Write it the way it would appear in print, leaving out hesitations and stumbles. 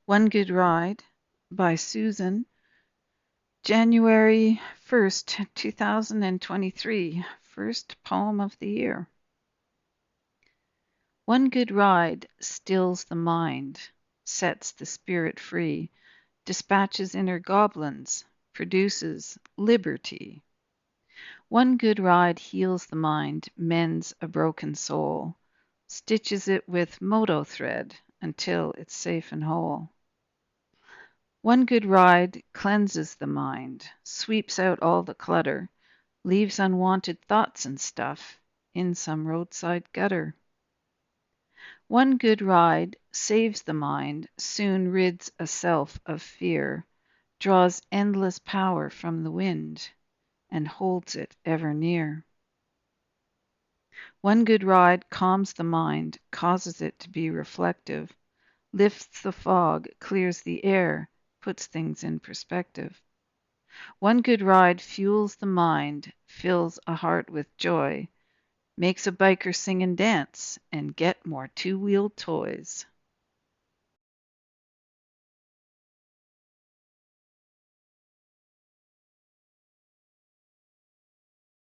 One Good Ride by Susan, January 1st, 2023, first poem of the year. One good ride stills the mind, sets the spirit free, dispatches inner goblins, produces liberty. One good ride heals the mind, mends a broken soul, stitches it with moto thread until it's safe and whole. One good ride cleanses the mind, sweeps out all the clutter, leaves unwanted thoughts and stuff in some roadside gutter. One good ride saves the mind, soon rids a self of fear, draws endless power from the wind, and holds it ever near. One good ride calms the mind, causes it to be reflective, lifts the fog, clears the air, puts things in perspective. One good ride fuels the mind, fills a heart with joy, makes a biker sing and dance, and get more two-wheeled toys.